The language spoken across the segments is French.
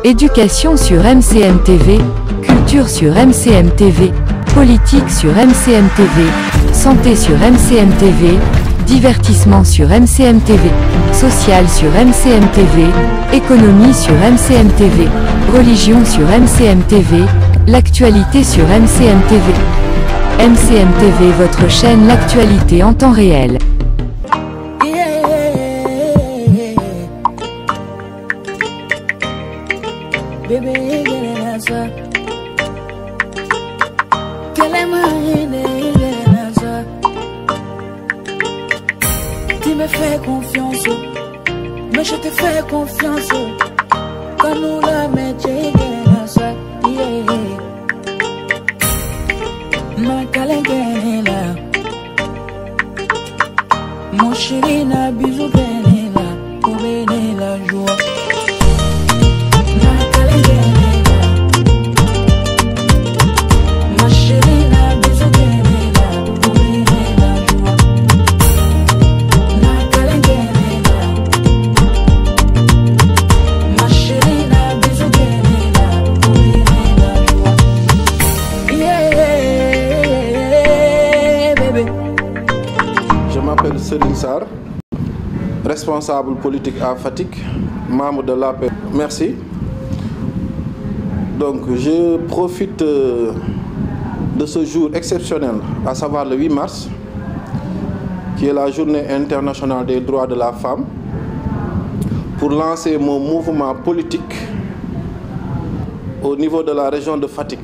Éducation sur MCM TV, culture sur MCM TV, politique sur MCM TV, santé sur MCM TV, divertissement sur MCM TV, social sur MCM TV, économie sur MCM TV, religion sur MCM TV, l'actualité sur MCM TV. MCM TV, votre chaîne l'actualité en temps réel. Tu me fais confiance, mais je te fais confiance. Quand nous la mettons dans ça, ma calengela, mon chéri n'a bisou benela, pour bénir la joie. Serigne Sarr, responsable politique à Fatick, membre de l'APR. Merci. Donc, je profite de ce jour exceptionnel, à savoir le 8 mars, qui est la journée internationale des droits de la femme, pour lancer mon mouvement politique au niveau de la région de Fatick.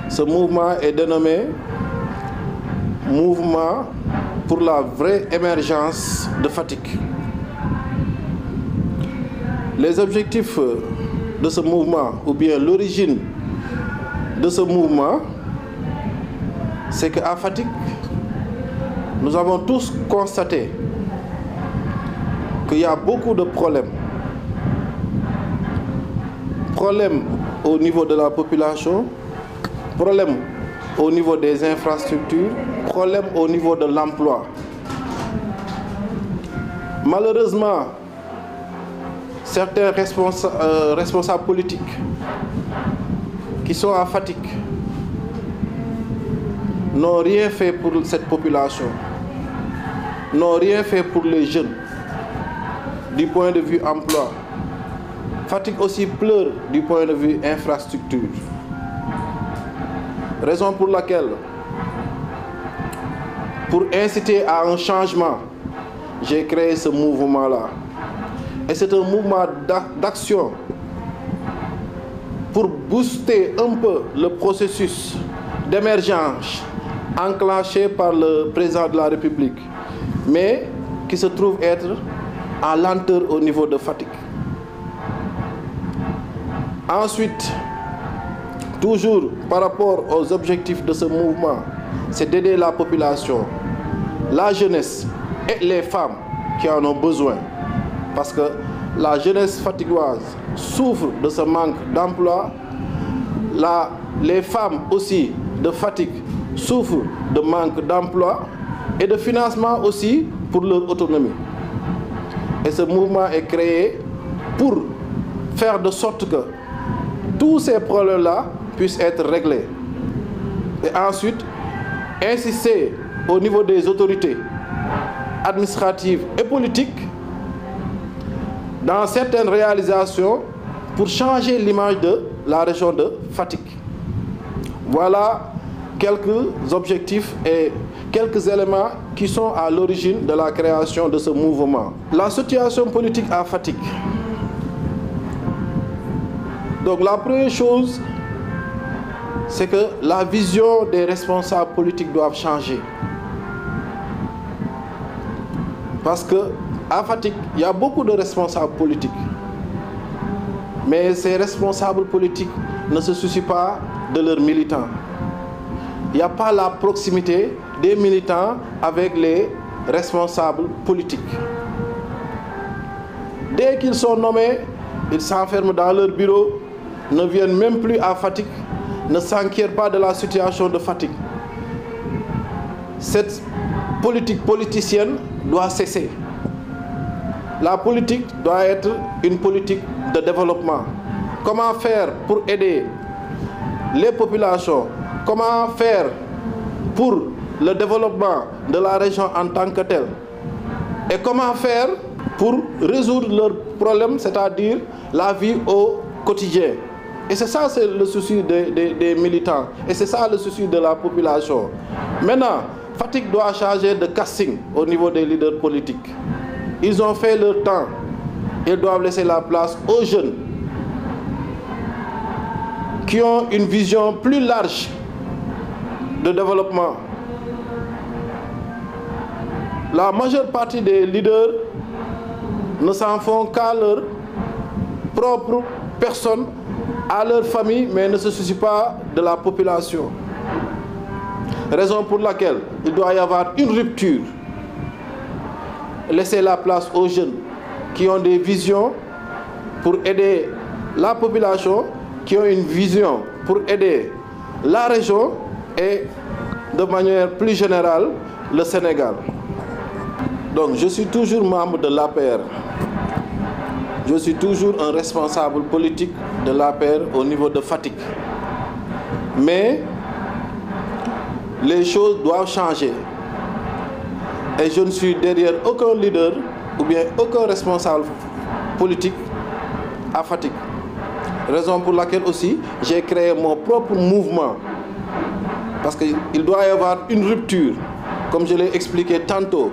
Ce mouvement est dénommé Mouvement pour la vraie émergence de Fatick. Les objectifs de ce mouvement, ou bien l'origine de ce mouvement, c'est qu'à Fatick, nous avons tous constaté qu'il y a beaucoup de problèmes. Problèmes au niveau de la population, problèmes au niveau des infrastructures, problème au niveau de l'emploi. Malheureusement, certains responsables politiques qui sont à Fatick n'ont rien fait pour cette population, n'ont rien fait pour les jeunes du point de vue emploi. Fatick aussi pleure du point de vue infrastructure. Raison pour laquelle, pour inciter à un changement, j'ai créé ce mouvement-là. Et c'est un mouvement d'action pour booster un peu le processus d'émergence enclenché par le président de la République, mais qui se trouve être en lenteur au niveau de Fatick. Ensuite, toujours par rapport aux objectifs de ce mouvement, c'est d'aider la population, la jeunesse et les femmes qui en ont besoin. Parce que la jeunesse fatickoise souffre de ce manque d'emploi. Les femmes aussi de Fatick souffrent de manque d'emploi et de financement aussi pour leur autonomie. Et ce mouvement est créé pour faire de sorte que tous ces problèmes-là puissent être réglés. Et ensuite, insister au niveau des autorités administratives et politiques dans certaines réalisations pour changer l'image de la région de Fatick. Voilà quelques objectifs et quelques éléments qui sont à l'origine de la création de ce mouvement. La situation politique à Fatick. Donc la première chose, c'est que la vision des responsables politiques doit changer. Parce qu'à Fatick, il y a beaucoup de responsables politiques. Mais ces responsables politiques ne se soucient pas de leurs militants. Il n'y a pas la proximité des militants avec les responsables politiques. Dès qu'ils sont nommés, ils s'enferment dans leur bureau, ne viennent même plus à Fatick, ne s'inquiètent pas de la situation de Fatick. Cette politique politicienne doit cesser. La politique doit être une politique de développement. Comment faire pour aider les populations? Comment faire pour le développement de la région en tant que telle? Et comment faire pour résoudre leurs problèmes, c'est-à-dire la vie au quotidien? Et c'est ça, c'est le souci des militants. Et c'est ça le souci de la population. Maintenant, Fatick doit changer de casting au niveau des leaders politiques. Ils ont fait leur temps. Ils doivent laisser la place aux jeunes qui ont une vision plus large de développement. La majeure partie des leaders ne s'en font qu'à leur propre personne, à leur famille, mais ne se soucient pas de la population. Raison pour laquelle il doit y avoir une rupture. Laisser la place aux jeunes qui ont des visions pour aider la population, qui ont une vision pour aider la région et de manière plus générale le Sénégal. Donc je suis toujours membre de l'APR. Je suis toujours un responsable politique de l'APR au niveau de Fatick. Mais les choses doivent changer. Et je ne suis derrière aucun leader ou bien aucun responsable politique à Fatick. Raison pour laquelle aussi j'ai créé mon propre mouvement. Parce qu'il doit y avoir une rupture, comme je l'ai expliqué tantôt,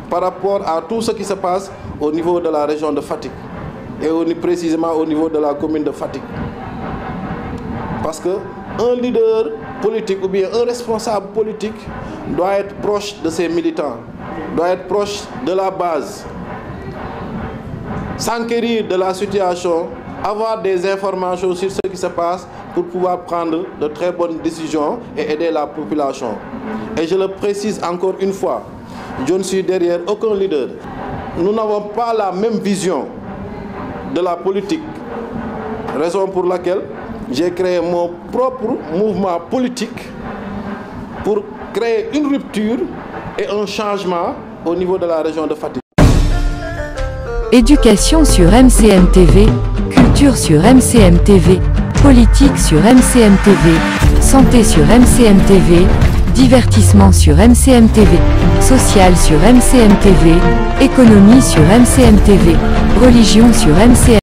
par rapport à tout ce qui se passe au niveau de la région de Fatick et précisément au niveau de la commune de Fatick. Parce qu'un leader politique ou bien un responsable politique doit être proche de ses militants, doit être proche de la base, s'enquérir de la situation, avoir des informations sur ce qui se passe pour pouvoir prendre de très bonnes décisions et aider la population. Et je le précise encore une fois, je ne suis derrière aucun leader. Nous n'avons pas la même vision de la politique. Raison pour laquelle j'ai créé mon propre mouvement politique pour créer une rupture et un changement au niveau de la région de Fatick. Éducation sur MCM TV, culture sur MCM TV, politique sur MCM TV, santé sur MCM TV, divertissement sur MCM TV, social sur MCM TV, économie sur MCM TV, religion sur MCM